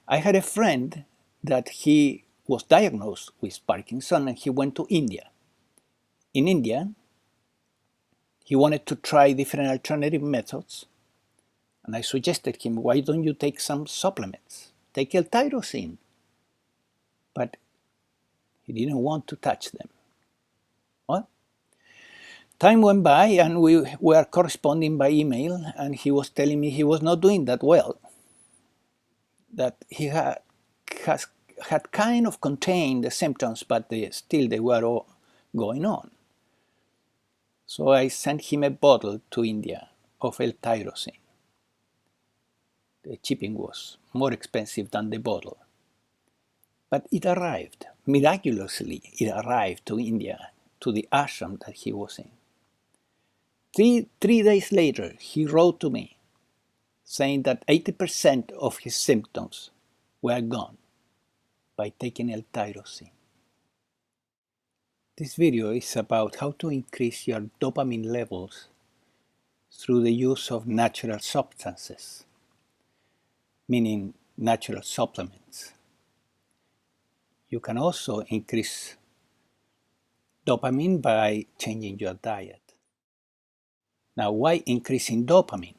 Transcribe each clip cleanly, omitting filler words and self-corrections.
I had a friend that he was diagnosed with Parkinson and he went to India. In India, he wanted to try different alternative methods, and I suggested him, why don't you take some supplements? Take L-tyrosine. But he didn't want to touch them. Well, time went by and we were corresponding by email, and he was telling me he was not doing that well, that he had kind of contained the symptoms, but still they were all going on. So I sent him a bottle to India of L-tyrosine. The shipping was more expensive than the bottle. But it arrived, miraculously it arrived to India, to the ashram that he was in. Three days later, he wrote to me saying that 80% of his symptoms were gone by taking L-tyrosine. This video is about how to increase your dopamine levels through the use of natural substances, meaning natural supplements. You can also increase dopamine by changing your diet. Now, why increasing dopamine?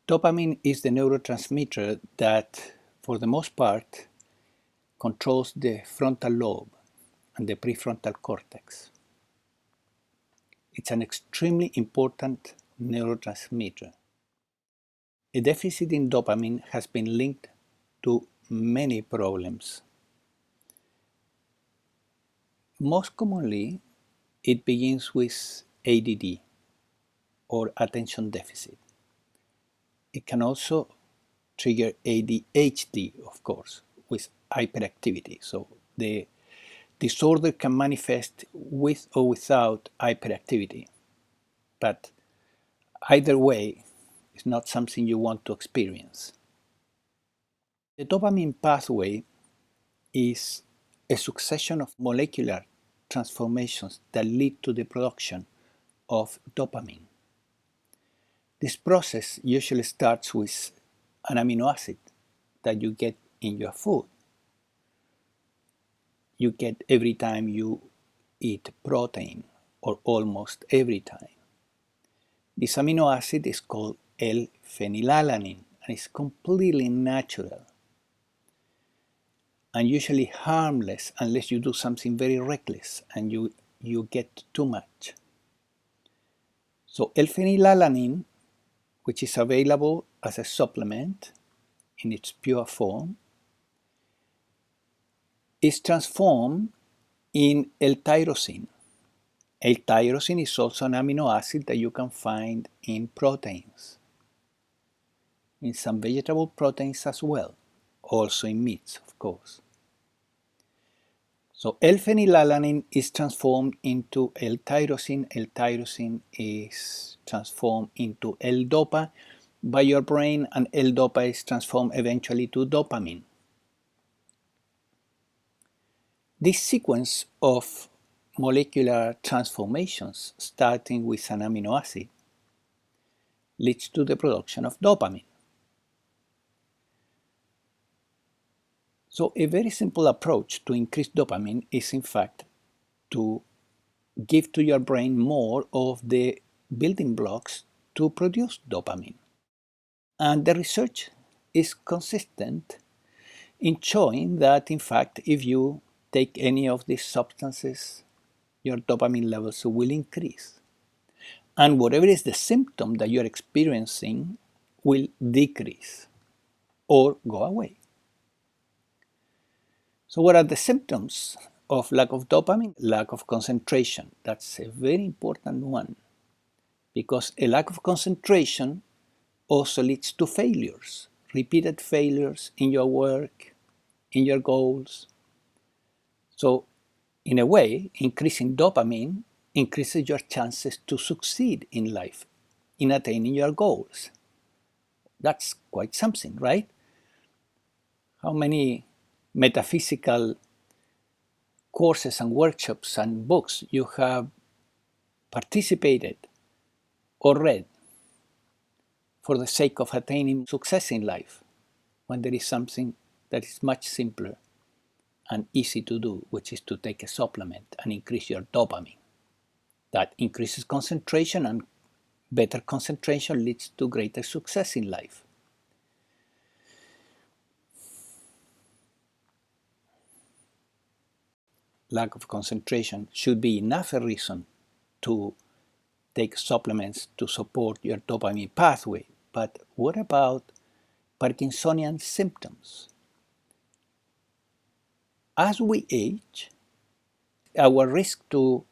Dopamine is the neurotransmitter that, for the most part, controls the frontal lobe and the prefrontal cortex. It's an extremely important neurotransmitter. A deficit in dopamine has been linked to many problems. Most commonly, it begins with ADD, or attention deficit. It can also trigger ADHD, of course, with hyperactivity. So the disorder can manifest with or without hyperactivity. But either way, it's not something you want to experience. The dopamine pathway is a succession of molecular transformations that lead to the production of dopamine. This process usually starts with an amino acid that you get in your food. You get every time you eat protein, or almost every time. This amino acid is called L-phenylalanine and is completely natural and usually harmless unless you do something very reckless and you get too much. So L-phenylalanine, which is available as a supplement in its pure form, is transformed in L-tyrosine. L-tyrosine is also an amino acid that you can find in proteins, in some vegetable proteins as well, also in meats, of course. So L-phenylalanine is transformed into L-tyrosine. L-tyrosine is transformed into Ldopa by your brain, and Ldopa is transformed eventually to dopamine. This sequence of molecular transformations, starting with an amino acid, leads to the production of dopamine. So a very simple approach to increase dopamine is, in fact, to give to your brain more of the building blocks to produce dopamine. And the research is consistent in showing that, in fact, if you take any of these substances, your dopamine levels will increase. And whatever is the symptom that you're experiencing will decrease or go away. So what are the symptoms of lack of dopamine? Lack of concentration. That's a very important one, because a lack of concentration also leads to failures, repeated failures in your work, in your goals. So in a way, increasing dopamine increases your chances to succeed in life, in attaining your goals. That's quite something, right? How many metaphysical courses and workshops and books you have participated or read for the sake of attaining success in life? when there is something that is much simpler and easy to do, which is to take a supplement and increase your dopamine. That increases concentration, and better concentration leads to greater success in life. Lack of concentration should be enough a reason to take supplements to support your dopamine pathway. But what about Parkinsonian symptoms? As we age, our risk to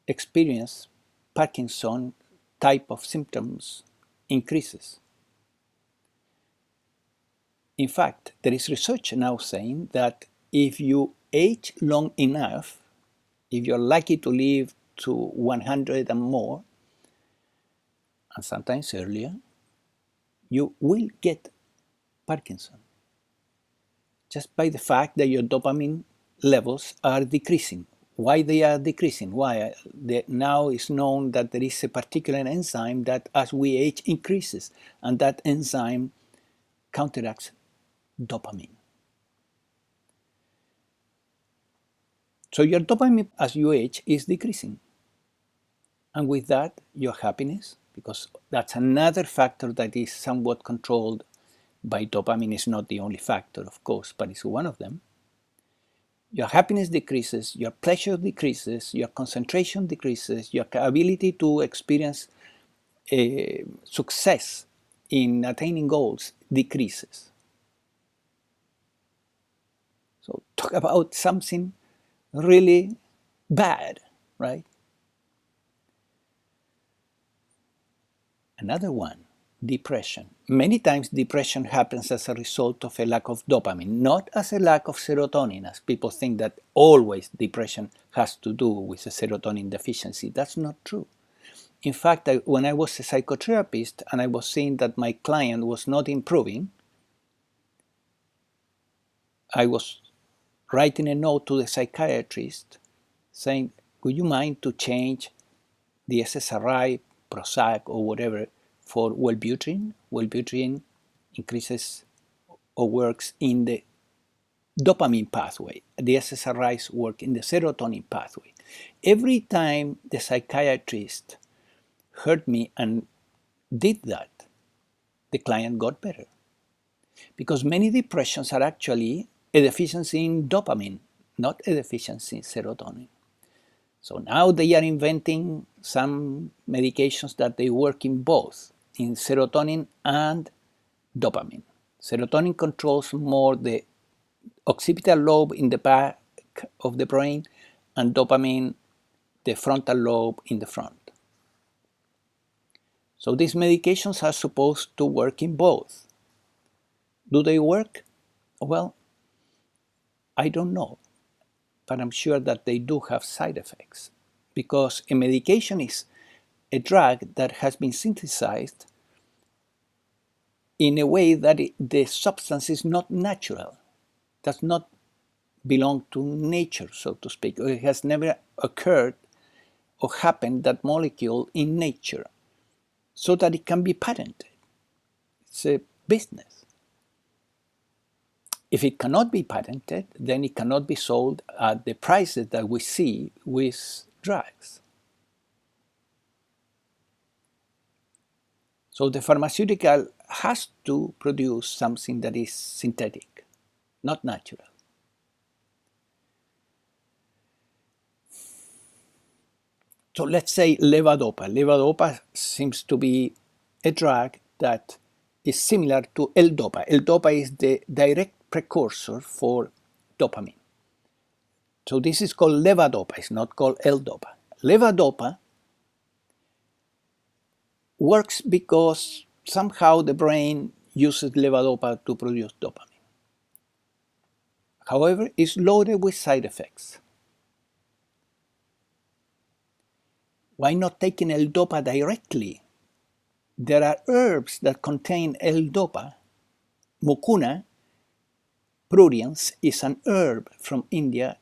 experience Parkinson type of symptoms increases. In fact, there is research now saying that if you age long enough, if you're lucky to live to 100 and more, and sometimes earlier, you will get Parkinson just by the fact that your dopamine levels are decreasing. Why they are decreasing? Why? Now it's known that there is a particular enzyme that as we age increases, and that enzyme counteracts dopamine. So your dopamine as you age is decreasing. And with that, your happiness, because that's another factor that is somewhat controlled by dopamine, is not the only factor, of course, but it's one of them. Your happiness decreases, your pleasure decreases, your concentration decreases, your ability to experience success in attaining goals decreases. So talk about something really bad, right? Another one, depression. Many times depression happens as a result of a lack of dopamine, not as a lack of serotonin, as people think that always depression has to do with a serotonin deficiency. That's not true. In fact, when I was a psychotherapist and I was seeing that my client was not improving, I was writing a note to the psychiatrist saying, would you mind to change the SSRI, Prozac, or whatever for Wellbutrin? Wellbutrin increases or works in the dopamine pathway. The SSRIs work in the serotonin pathway. Every time the psychiatrist heard me and did that, the client got better. Because many depressions are actually a deficiency in dopamine, not a deficiency in serotonin. So now they are inventing some medications that they work in both, in serotonin and dopamine. Serotonin controls more the occipital lobe in the back of the brain, and dopamine the frontal lobe in the front. So these medications are supposed to work in both. Do they work? Well, I don't know, but I'm sure that they do have side effects, because a medication is a drug that has been synthesized in a way that the substance is not natural, does not belong to nature, so to speak, or it has never occurred or happened, that molecule, in nature, so that it can be patented. It's a business. If it cannot be patented, then it cannot be sold at the prices that we see with drugs. So the pharmaceutical has to produce something that is synthetic, not natural. So let's say Levodopa. Levodopa seems to be a drug that is similar to Ldopa. Ldopa is the direct precursor for dopamine. So this is called Levodopa, it's not called Ldopa. Levodopa works because somehow the brain uses levodopa to produce dopamine. However, it's loaded with side effects. Why not taking Ldopa directly? There are herbs that contain Ldopa. Mucuna pruriens is an herb from India.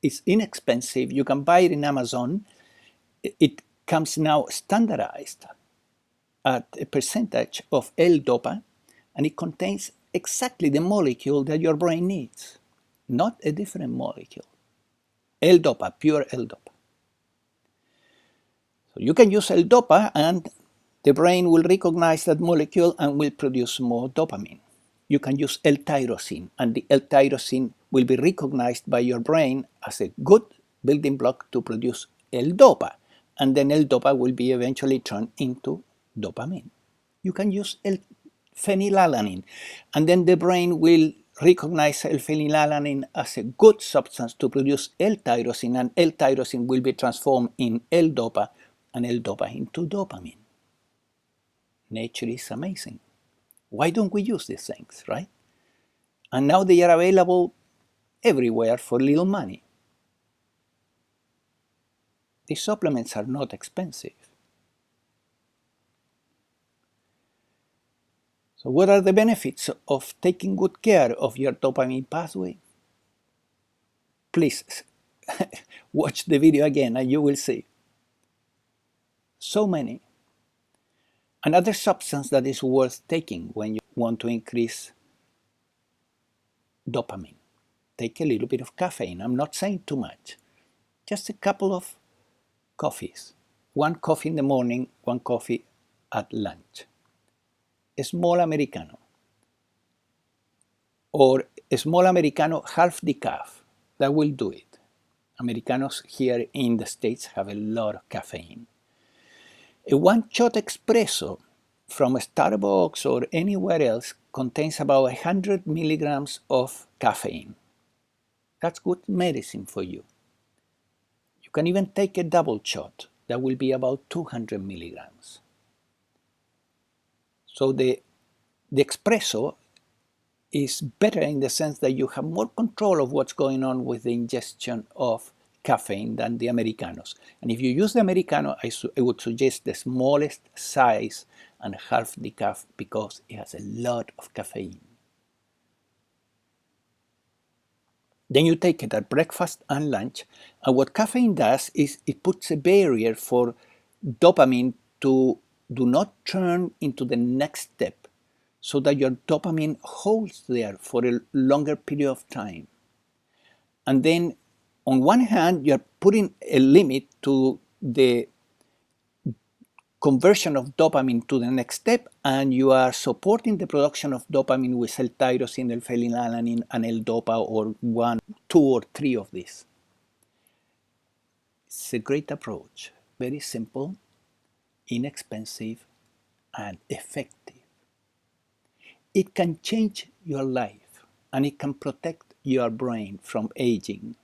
It's inexpensive. You can buy it in Amazon. It comes now standardized at a percentage of Ldopa, and it contains exactly the molecule that your brain needs, not a different molecule. Ldopa, pure Ldopa. So you can use Ldopa and the brain will recognize that molecule and will produce more dopamine. You can use L-tyrosine, and the L-tyrosine will be recognized by your brain as a good building block to produce Ldopa, and then Ldopa will be eventually turned into dopamine. You can use L-phenylalanine, and then the brain will recognize L-phenylalanine as a good substance to produce L-tyrosine, and L-tyrosine will be transformed in Ldopa, and Ldopa into dopamine. Nature is amazing. Why don't we use these things, right? And now they are available everywhere for little money. These supplements are not expensive. So what are the benefits of taking good care of your dopamine pathway? Please watch the video again and you will see. So many. Another substance that is worth taking when you want to increase dopamine. Take a little bit of caffeine. I'm not saying too much. Just a couple of coffees. One coffee in the morning, one coffee at lunch. A small Americano. Or a small Americano half decaf. That will do it. Americanos here in the States have a lot of caffeine. A one-shot espresso from Starbucks or anywhere else contains about 100 milligrams of caffeine. That's good medicine for you. You can even take a double shot. That will be about 200 milligrams. So the espresso is better in the sense that you have more control of what's going on with the ingestion of caffeine than the Americanos. And if you use the Americano, I would suggest the smallest size and half decaf because it has a lot of caffeine. Then you take it at breakfast and lunch, and what caffeine does is it puts a barrier for dopamine to do not turn into the next step, so that your dopamine holds there for a longer period of time. And then on one hand, you're putting a limit to the conversion of dopamine to the next step, and you are supporting the production of dopamine with L-tyrosine, L-phenylalanine, and Ldopa, or 1, 2, or 3 of these. It's a great approach. Very simple, inexpensive, and effective. It can change your life, and it can protect your brain from aging.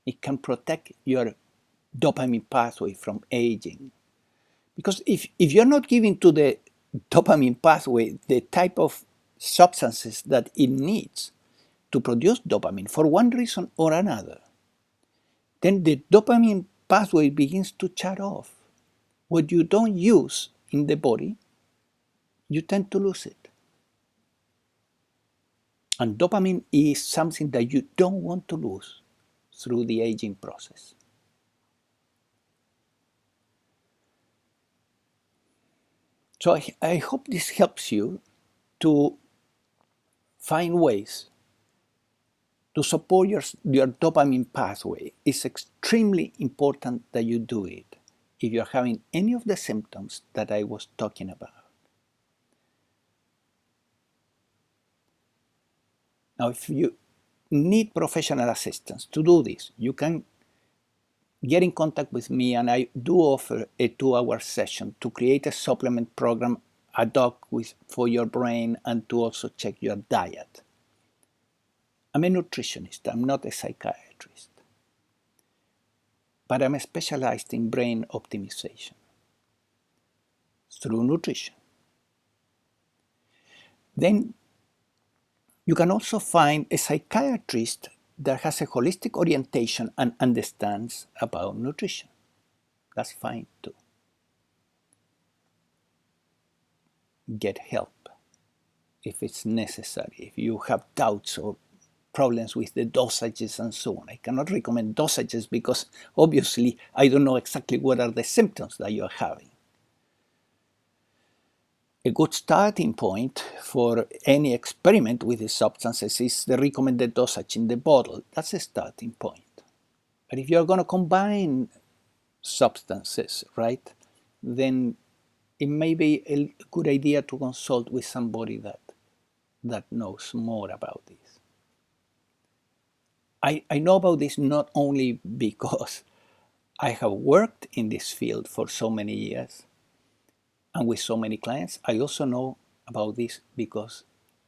It can protect your dopamine pathway from aging. Because if you're not giving to the dopamine pathway the type of substances that it needs to produce dopamine for one reason or another, then the dopamine pathway begins to shut off. What you don't use in the body, you tend to lose it. And dopamine is something that you don't want to lose through the aging process. So I hope this helps you to find ways to support your dopamine pathway. It's extremely important that you do it if you're having any of the symptoms that I was talking about. Now, if you need professional assistance to do this, you can get in contact with me, and I do offer a 2-hour session to create a supplement program ad hoc for your brain and to also check your diet. I'm a nutritionist, I'm not a psychiatrist, but I'm specialized in brain optimization through nutrition. Then you can also find a psychiatrist that has a holistic orientation and understands about nutrition. That's fine too. Get help if it's necessary, if you have doubts or problems with the dosages and so on. I cannot recommend dosages because obviously I don't know exactly what are the symptoms that you're having. A good starting point for any experiment with the substances is the recommended dosage in the bottle. That's a starting point. But if you're going to combine substances, right, then it may be a good idea to consult with somebody that knows more about this. I know about this not only because I have worked in this field for so many years and with so many clients. I also know about this because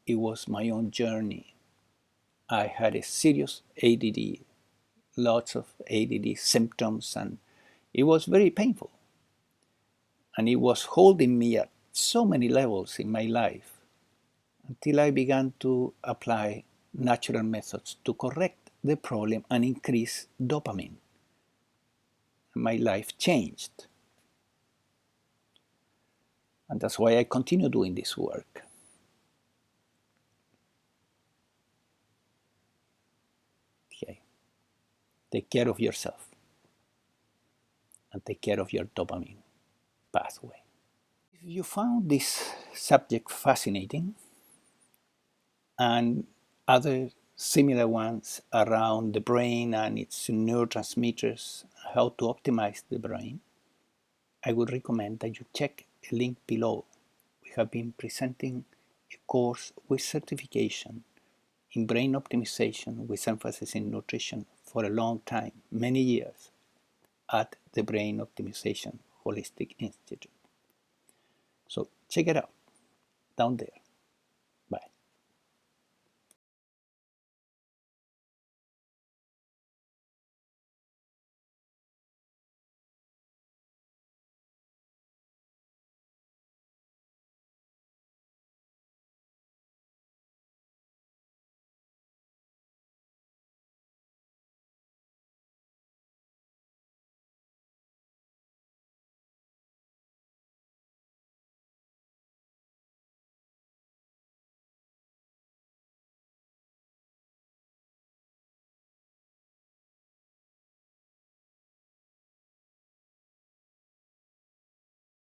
it was my own journey. I had a serious ADD, lots of ADD symptoms, and it was very painful. And it was holding me at so many levels in my life until I began to apply natural methods to correct the problem and increase dopamine. My life changed. And that's why I continue doing this work. Okay. Take care of yourself and take care of your dopamine pathway. If you found this subject fascinating and other similar ones around the brain and its neurotransmitters, how to optimize the brain, I would recommend that you check a link below. We have been presenting a course with certification in brain optimization with emphasis in nutrition for a long time, many years, at the Brain Optimization Holistic Institute. So check it out down there.